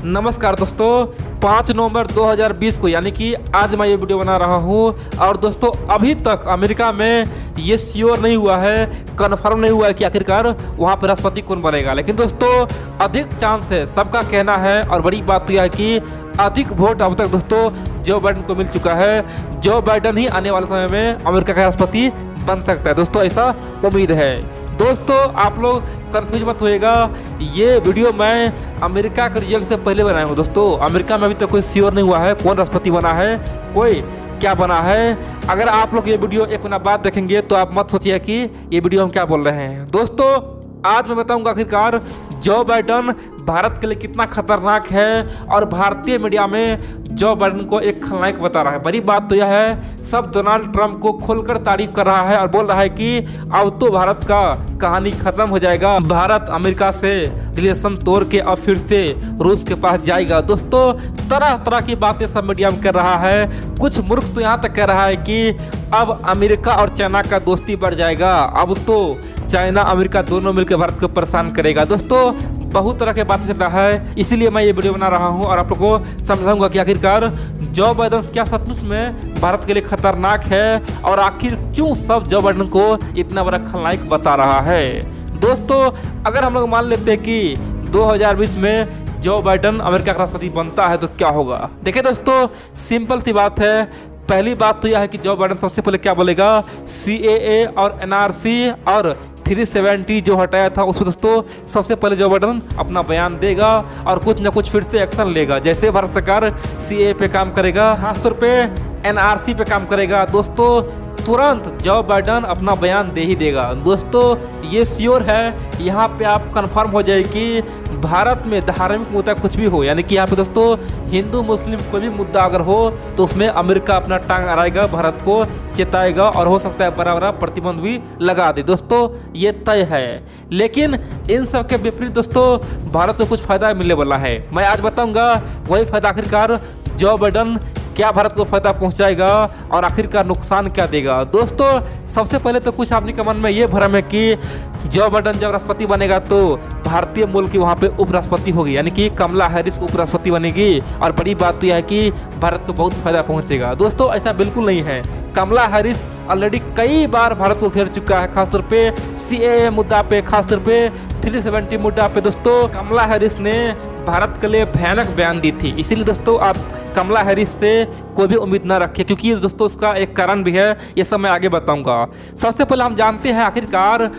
नमस्कार दोस्तों, 5 नवंबर 2020 को यानी कि आज मैं ये वीडियो बना रहा हूँ। और दोस्तों अभी तक अमेरिका में ये श्योर नहीं हुआ है, कन्फर्म नहीं हुआ है कि आखिरकार वहाँ पर राष्ट्रपति कौन बनेगा। लेकिन दोस्तों अधिक चांस है, सबका कहना है और बड़ी बात तो यह है कि अधिक वोट अब तक दोस्तों जो बाइडन को मिल चुका है। जो बाइडन ही आने वाले समय में अमेरिका का राष्ट्रपति बन सकता है दोस्तों, ऐसा उम्मीद है। दोस्तों आप लोग कंफ्यूज मत होइएगा, ये वीडियो मैं अमेरिका के रिजल्ट से पहले बनाया हूँ। दोस्तों अमेरिका में अभी तक कोई श्योर नहीं हुआ है कौन राष्ट्रपति बना है, कोई क्या बना है। अगर आप लोग ये वीडियो एक महीना बाद देखेंगे तो आप मत सोचिए कि ये वीडियो हम क्या बोल रहे हैं। दोस्तों आज मैं बताऊंगा आखिरकार जो बाइडन भारत के लिए कितना खतरनाक है, और भारतीय मीडिया में जो बाइडन को एक खलनायक बता रहा है। बड़ी बात तो यह है, सब डोनाल्ड ट्रंप को खोलकर तारीफ कर रहा है और बोल रहा है कि अब तो भारत का कहानी खत्म हो जाएगा, भारत अमेरिका से रिलेशन तोड़ के अब फिर से रूस के पास जाएगा। दोस्तों तरह तरह की बातें सब मीडिया में कर रहा है। कुछ मूर्ख तो यहाँ तक कह रहा है कि अब अमेरिका और चाइना का दोस्ती बढ़ जाएगा, अब तो चाइना अमेरिका दोनों मिलकर भारत को परेशान करेगा। दोस्तों बहुत तरह के बातें चल रहा है, इसीलिए मैं ये वीडियो बना रहा हूँ और आप लोग को समझाऊंगा कि आखिरकार जो बाइडन क्या सचमुच में भारत के लिए खतरनाक है, और आखिर क्यों सब जो बाइडन को इतना बड़ा खलनायक बता रहा है। दोस्तों अगर हम लोग मान लेते हैं कि 2020 में जो बाइडन अमेरिका का राष्ट्रपति बनता है तो क्या होगा। देखिए दोस्तों सिंपल सी बात है। पहली बात तो यह है कि जो बाइडन सबसे पहले क्या बोलेगा, CAA और NRC और 370 जो हटाया था उसमें दोस्तों सबसे पहले जो बाइडन अपना बयान देगा और कुछ ना कुछ फिर से एक्शन लेगा। जैसे भारत सरकार CAA पे काम करेगा, खासतौर पे NRC पे काम करेगा, दोस्तों तुरंत जो बाइडन अपना बयान दे ही देगा। दोस्तों ये श्योर है, यहाँ पे आप कंफर्म हो जाए कि भारत में धार्मिक मुद्दा कुछ भी हो, यानी कि यहाँ पे दोस्तों हिंदू मुस्लिम कोई भी मुद्दा अगर हो तो उसमें अमेरिका अपना टांग अड़ाएगा, भारत को चेताएगा और हो सकता है बड़ा बड़ा प्रतिबंध भी लगा दे। दोस्तों ये तय है। लेकिन इन सब के विपरीत दोस्तों भारत को कुछ फायदा मिलने वाला है। मैं आज बताऊंगा वही फायदा आखिरकार जो बाइडन क्या भारत को फायदा पहुंचाएगा और आखिरकार नुकसान क्या देगा। दोस्तों सबसे पहले तो कुछ आदमी के मन में ये भ्रम है कि जो बाइडन जब राष्ट्रपति बनेगा तो भारतीय मूल की वहाँ पे उपराष्ट्रपति होगी, यानी कि कमला हैरिस उपराष्ट्रपति बनेगी, और बड़ी बात तो यह है कि भारत को बहुत फायदा पहुंचेगा। दोस्तों ऐसा बिल्कुल नहीं है। कमला हैरिस ऑलरेडी कई बार भारत को घेर चुका है, खासतौर पे CAA मुद्दा पे, खासतौर पे 370 मुद्दा पे। दोस्तों कमला हैरिस ने भारत के लिए भयानक बयान दी थी, इसीलिए दोस्तों आप कमला हैरिस से कोई भी उम्मीद ना रखें, क्योंकि दोस्तों उसका एक कारण भी है, ये सब मैं आगे बताऊंगा। सबसे पहले हम जानते हैं आखिरकार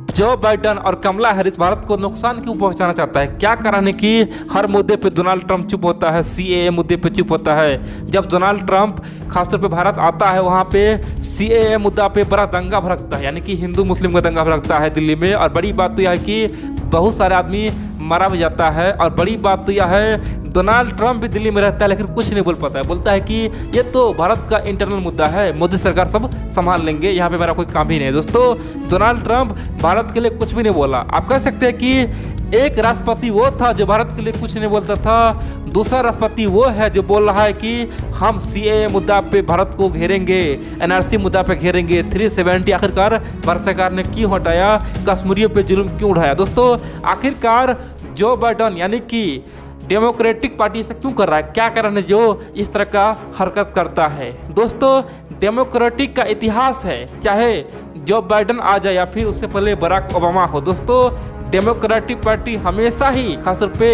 जो बाइडन और कमला हैरिस भारत को नुकसान क्यों पहुंचाना चाहता है। क्या कारण है कि हर मुद्दे पे डोनाल्ड ट्रंप चुप होता है, CAA मुद्दे पे चुप होता है। जब डोनाल्ड ट्रंप खासतौर पे भारत आता है वहाँ पे CAA मुद्दा पे बड़ा दंगा भड़कता है, यानी कि हिंदू मुस्लिम का दंगा भड़कता है दिल्ली में। और बड़ी बात तो यह है कि बहुत सारे आदमी मारा भी जाता है। और बड़ी बात तो यह है डोनाल्ड ट्रंप भी दिल्ली में रहता है लेकिन कुछ नहीं बोल पाता है, बोलता है कि ये तो भारत का इंटरनल मुद्दा है, मोदी सरकार सब संभाल लेंगे, यहाँ पे मेरा कोई काम ही नहीं। दोस्तों डोनाल्ड ट्रंप भारत के लिए कुछ भी नहीं बोला। आप कह सकते हैं कि एक राष्ट्रपति वो था जो भारत के लिए कुछ नहीं बोलता था, दूसरा राष्ट्रपति वो है जो बोल रहा है कि हम CAA मुद्दा पे भारत को घेरेंगे, NRC मुद्दा पे घेरेंगे, 370 आखिरकार भारत सरकार ने क्यों हटाया, कश्मीरियों पे जुल्म क्यों उठाया। दोस्तों आखिरकार जो बाइडन यानी कि डेमोक्रेटिक पार्टी से क्यों कर रहा है, क्या कारण है जो इस तरह का हरकत करता है। दोस्तों डेमोक्रेटिक का इतिहास है, चाहे जो बाइडन आ जाए या फिर उससे पहले बराक ओबामा हो। दोस्तों डेमोक्रेटिक पार्टी हमेशा ही खासतौर पे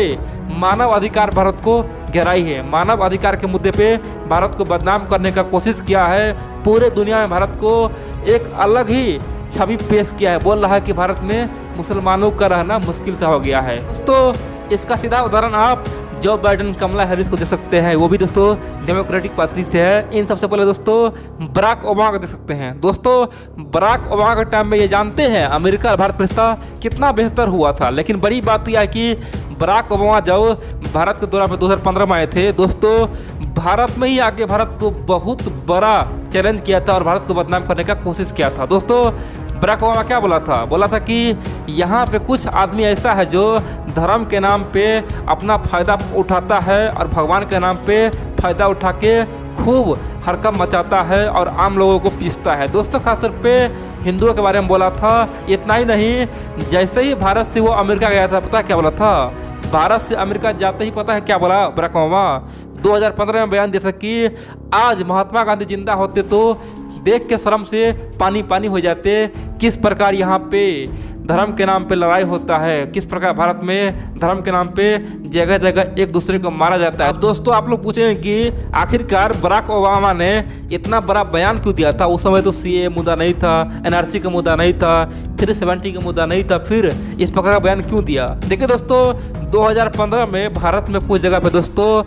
मानव अधिकार भारत को गहराई है, मानव अधिकार के मुद्दे पे भारत को बदनाम करने का कोशिश किया है, पूरे दुनिया में भारत को एक अलग ही छवि पेश किया है, बोल रहा है कि भारत में मुसलमानों का रहना मुश्किल सा हो गया है। दोस्तों इसका सीधा उदाहरण आप जो बाइडन कमला हैरिस को दे सकते हैं, वो भी दोस्तों डेमोक्रेटिक पार्टी से है। इन सबसे पहले दोस्तों बराक ओबामा को दे सकते हैं। दोस्तों बराक ओबामा के टाइम में ये जानते हैं अमेरिका और भारत का रिश्ता कितना बेहतर हुआ था। लेकिन बड़ी बात यह है कि बराक ओबामा जब भारत के दौरा पर 2015 में आए थे, दोस्तों भारत में ही आके भारत को बहुत बड़ा चैलेंज किया था और भारत को बदनाम करने का कोशिश किया था। दोस्तों बराक ओबामा क्या बोला था कि यहाँ पे कुछ आदमी ऐसा है जो धर्म के नाम पे अपना फ़ायदा उठाता है और भगवान के नाम पे फ़ायदा उठा के खूब हरकत मचाता है और आम लोगों को पीसता है। दोस्तों खासतौर पे हिंदुओं के बारे में बोला था। इतना ही नहीं, जैसे ही भारत से वो अमेरिका गया था, पता क्या बोला था, भारत से अमेरिका जाते ही पता है क्या बोला बराक ओबामा? 2015 में बयान दिया था कि आज महात्मा गांधी जिंदा होते तो देख के शर्म से पानी पानी हो जाते, किस प्रकार यहाँ पे धर्म के नाम पे लड़ाई होता है, किस प्रकार भारत में धर्म के नाम पे जगह जगह एक दूसरे को मारा जाता है। दोस्तों आप लोग पूछेंगे कि आखिरकार बराक ओबामा ने इतना बड़ा बयान क्यों दिया था? उस समय तो सीए मुद्दा नहीं था, एनआरसी का मुद्दा नहीं था, 370 का मुद्दा नहीं था, फिर इस प्रकार का बयान क्यों दिया? देखिए दोस्तों 2015 में भारत में कुछ जगह पे दोस्तों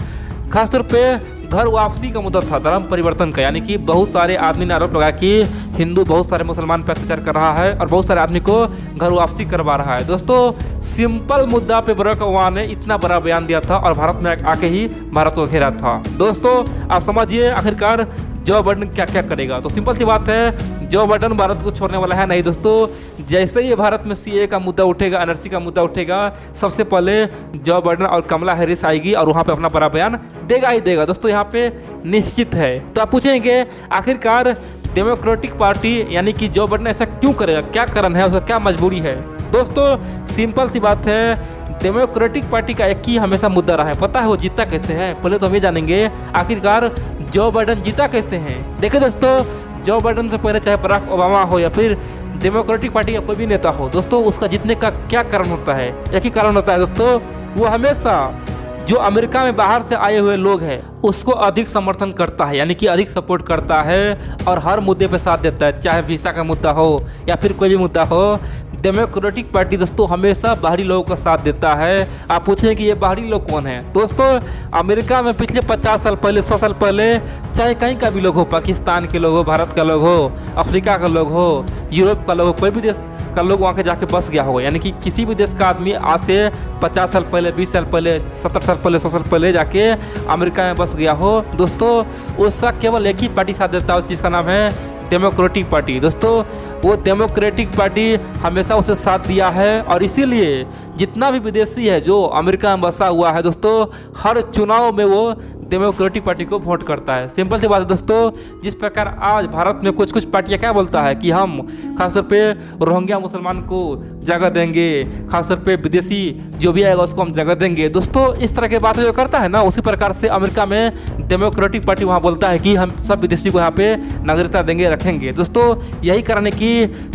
खासतौर पे घर वापसी का मुद्दा था, धर्म परिवर्तन का, यानी कि बहुत सारे आदमी ने आरोप लगाया कि हिंदू बहुत सारे मुसलमान पर अत्याचार कर रहा है और बहुत सारे आदमी को घर वापसी करवा रहा है। दोस्तों सिंपल मुद्दा पे बराक ओबामा ने इतना बड़ा बयान दिया था और भारत में आके ही भारत को घेरा था। दोस्तों आप समझिए आखिरकार जो बाइडेन क्या क्या करेगा। तो सिंपल सी बात है, जो बाइडेन भारत को छोड़ने वाला है नहीं। दोस्तों जैसे ही भारत में सीए का मुद्दा उठेगा, एनआरसी का मुद्दा उठेगा, सबसे पहले जो बाइडेन और कमला हैरिस आएगी और वहाँ पे अपना बड़ा बयान देगा ही देगा। दोस्तों यहाँ पे निश्चित है। तो आप पूछेंगे आखिरकार डेमोक्रेटिक पार्टी यानी कि जो बाइडेन ऐसा क्यों करेगा, क्या कारण है, उसका क्या मजबूरी है? दोस्तों सिंपल सी बात है, डेमोक्रेटिक पार्टी का एक ही हमेशा मुद्दा रहा है। पता है वो जीता कैसे है? पहले तो हम ये जानेंगे आखिरकार जो बाइडेन जीता कैसे हैं। देखिए दोस्तों जो बाइडेन से पहले चाहे बराक ओबामा हो या फिर डेमोक्रेटिक पार्टी का कोई भी नेता हो, दोस्तों उसका जीतने का क्या कारण होता है? एक ही कारण होता है दोस्तों, वो हमेशा जो अमेरिका में बाहर से आए हुए लोग हैं उसको अधिक समर्थन करता है, यानी कि अधिक सपोर्ट करता है और हर मुद्दे पे साथ देता है, चाहे वीसा का मुद्दा हो या फिर कोई भी मुद्दा हो। डेमोक्रेटिक पार्टी दोस्तों हमेशा बाहरी लोगों का साथ देता है। आप पूछें कि ये बाहरी लोग कौन हैं? दोस्तों अमेरिका में पिछले 50 साल पहले, 100 साल पहले, चाहे कहीं का भी लोग हो, पाकिस्तान के लोग हो, भारत का लोग हो, अफ्रीका का लोग हो, यूरोप का लोग हो, कोई भी देश का लोग वहाँ के जाके बस गया होगा, यानी कि किसी भी देश का आदमी आज से 50 साल पहले, 20 साल पहले, 70 साल पहले, 100 साल पहले जाके अमेरिका में बस गया हो, दोस्तों उसका केवल एक ही पार्टी साथ देता है जिसका नाम है डेमोक्रेटिक पार्टी। दोस्तों वो डेमोक्रेटिक पार्टी हमेशा उसे साथ दिया है और इसीलिए जितना भी विदेशी है जो अमेरिका में बसा हुआ है दोस्तों, हर चुनाव में वो डेमोक्रेटिक पार्टी को वोट करता है। सिंपल सी बात है दोस्तों, जिस प्रकार आज भारत में कुछ कुछ पार्टियां क्या बोलता है कि हम खासतौर पे रोहिंग्या मुसलमान को जगह देंगे, खासतौर पे विदेशी जो भी आएगा उसको हम जगह देंगे। दोस्तों इस तरह की बातें जो करता है ना, उसी प्रकार से अमेरिका में डेमोक्रेटिक पार्टी वहाँ बोलता है कि हम सब विदेशी को यहाँ पे नागरिकता देंगे, रखेंगे। दोस्तों यही कारण है कि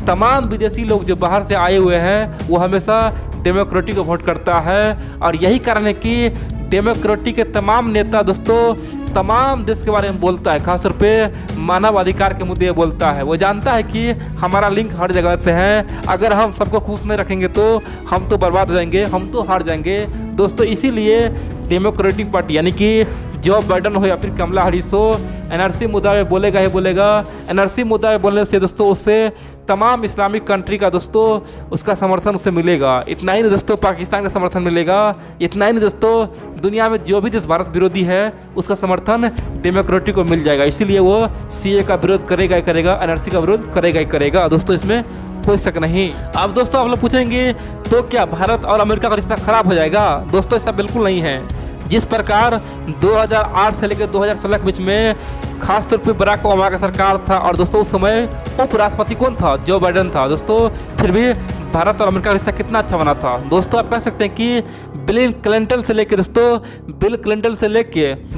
तमाम विदेशी लोग जो बाहर से आए हुए हैं वो हमेशा डेमोक्रेटिक को वोट करता है और यही कारण है कि डेमोक्रेटिक के तमाम नेता दोस्तों तमाम देश के बारे में बोलता है, खासतौर पे मानवाधिकार के मुद्दे बोलता है। वो जानता है कि हमारा लिंक हर जगह से है, अगर हम सबको खुश नहीं रखेंगे तो हम तो बर्बाद हो जाएंगे, हम तो हार जाएंगे। दोस्तों इसीलिए डेमोक्रेटिक पार्टी यानी कि जो बाइडेन हो या फिर कमला हैरिस हो, एनआरसी मुद्दा में बोलेगा ही बोलेगा। एनआरसी मुद्दा में बोलने से दोस्तों उससे तमाम इस्लामिक कंट्री का दोस्तों उसका समर्थन उसे मिलेगा। इतना ही नहीं दोस्तों पाकिस्तान का समर्थन मिलेगा, इतना ही नहीं दोस्तों दुनिया में जो भी देश भारत विरोधी है उसका समर्थन डेमोक्रेटिक को मिल जाएगा। इसीलिए वो सीए का विरोध करेगा ही करेगा, एनआरसी का विरोध करेगा ही करेगा। दोस्तों इसमें कोई शक नहीं। अब दोस्तों आप लोग पूछेंगे तो क्या भारत और अमेरिका का रिश्ता खराब हो जाएगा? दोस्तों ऐसा बिल्कुल नहीं है। जिस प्रकार 2008 से लेकर 2016 के बीच में खासतौर पे बराक ओबामा का सरकार था और दोस्तों उस समय उपराष्ट्रपति कौन था? जो बाइडेन था। दोस्तों फिर भी भारत और अमेरिका का रिश्ता कितना अच्छा बना था। दोस्तों आप कह सकते हैं कि बिल क्लिंटन से लेके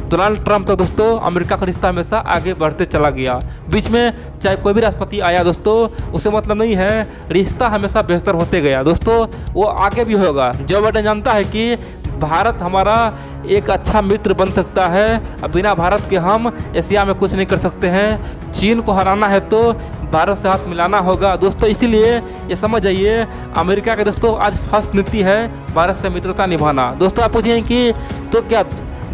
डोनाल्ड ट्रंप तक दोस्तों अमेरिका का रिश्ता हमेशा आगे बढ़ते चला गया। बीच में चाहे कोई भी राष्ट्रपति आया दोस्तों उसे मतलब नहीं है, रिश्ता हमेशा बेहतर होते गया। दोस्तों वो आगे भी होगा। जो बाइडेन जानता है कि भारत हमारा एक अच्छा मित्र बन सकता है, बिना भारत के हम एशिया में कुछ नहीं कर सकते हैं। चीन को हराना है तो भारत से हाथ मिलाना होगा। दोस्तों इसीलिए ये समझ जाइए अमेरिका के दोस्तों आज फर्स्ट नीति है भारत से मित्रता निभाना। दोस्तों आप पूछें कि तो क्या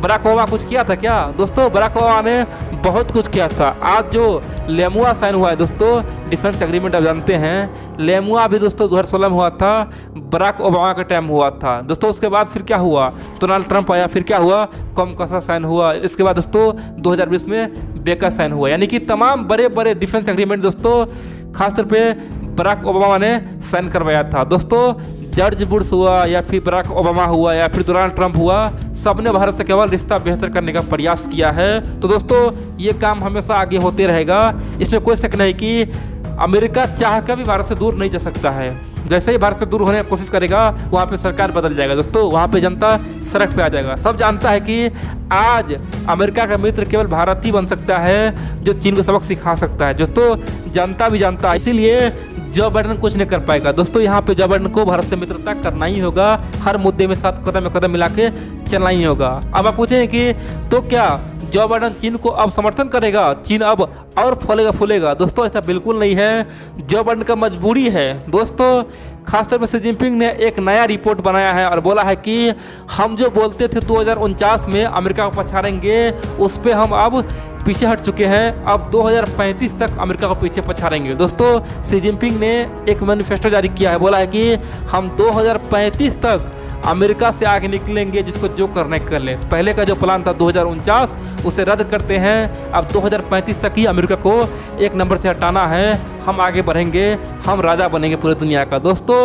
बराक ओबामा कुछ किया था क्या? दोस्तों बराक ओबामा ने बहुत कुछ किया था। आज जो लेमुआ साइन हुआ है दोस्तों, डिफेंस एग्रीमेंट आप जानते हैं, लेमुआ भी दोस्तों 2016 में हुआ था, बराक ओबामा के टाइम हुआ था। दोस्तों उसके बाद फिर क्या हुआ? डोनाल्ड ट्रंप आया, फिर क्या हुआ? कॉमकसा साइन हुआ। इसके बाद दोस्तों 2020 में बेका साइन हुआ। यानी कि तमाम बड़े बड़े डिफेंस एग्रीमेंट दोस्तों खासतौर पे बराक ओबामा ने साइन करवाया था। दोस्तों जॉर्ज बुश हुआ या फिर बराक ओबामा हुआ या फिर डोनाल्ड ट्रंप हुआ, सबने भारत से केवल रिश्ता बेहतर करने का प्रयास किया है। तो दोस्तों ये काम हमेशा आगे होते रहेगा, इसमें कोई शक नहीं कि अमेरिका चाह कर भी भारत से दूर नहीं जा सकता है। जैसे ही भारत से दूर होने की कोशिश करेगा वहाँ पे सरकार बदल जाएगा दोस्तों, वहाँ पे जनता सड़क पे आ जाएगा। सब जानता है कि आज अमेरिका का मित्र केवल भारत ही बन सकता है जो चीन को सबक सिखा सकता है दोस्तों, जनता भी जानता है। इसीलिए जो बाइडेन कुछ नहीं कर पाएगा दोस्तों। यहाँ पे जो बाइडेन को भारत से मित्रता करना ही होगा, हर मुद्दे में साथ कदम में कदम मिला के चलना ही होगा। अब आप पूछें कि तो क्या जो बाइडेन चीन को अब समर्थन करेगा, चीन अब और फूलेगा फूलेगा? दोस्तों ऐसा बिल्कुल नहीं है। जो बाइडेन का मजबूरी है दोस्तों, खासतौर पर शी जिनपिंग ने एक नया रिपोर्ट बनाया है और बोला है कि हम जो बोलते थे 2049 में अमेरिका को पछाड़ेंगे, उस पर हम अब पीछे हट चुके हैं। अब 2035 तक अमेरिका को पीछे पछाड़ेंगे। दोस्तों शी जिनपिंग ने एक मैनिफेस्टो जारी किया है, बोला है कि हम 2035 तक अमेरिका से आगे निकलेंगे, जिसको जो करने कर ले। पहले का जो प्लान था 2049 उसे रद्द करते हैं। अब 2035 तक ही अमेरिका को एक नंबर से हटाना है। हम आगे बढ़ेंगे, हम राजा बनेंगे पूरी दुनिया का। दोस्तों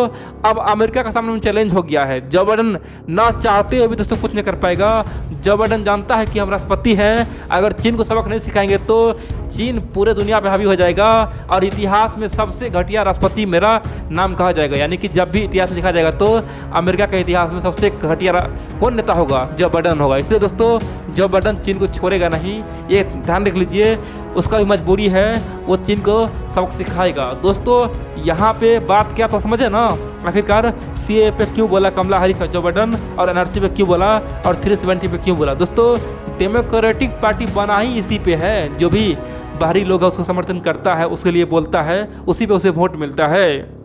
अब अमेरिका का सामने चैलेंज हो गया है। जो बाइडेन ना चाहते हुए भी दोस्तों कुछ नहीं कर पाएगा। जो बाइडेन जानता है कि हम राष्ट्रपति हैं, अगर चीन को सबक नहीं सिखाएंगे तो चीन पूरे दुनिया पे हावी हो जाएगा और इतिहास में सबसे घटिया राष्ट्रपति मेरा नाम कहा जाएगा। यानी कि जब भी इतिहास लिखा जाएगा तो अमेरिका के इतिहास में सबसे घटिया कौन नेता होगा? जो बाइडेन होगा। इसलिए दोस्तों जो बाइडेन चीन को छोड़ेगा नहीं, ये ध्यान रख लीजिए। उसका भी मजबूरी है, वो चीन को सबक सिखाएगा। दोस्तों यहाँ पे बात क्या तो समझे ना, आखिरकार CAA पे क्यों बोला कमला हैरिस और जो बाइडेन, और NRC पे क्यों बोला और 370 पे क्यों बोला? दोस्तों डेमोक्रेटिक पार्टी बना ही इसी पे है। जो भी बाहरी लोग है उसको समर्थन करता है, उसके लिए बोलता है, उसी पे उसे वोट मिलता है।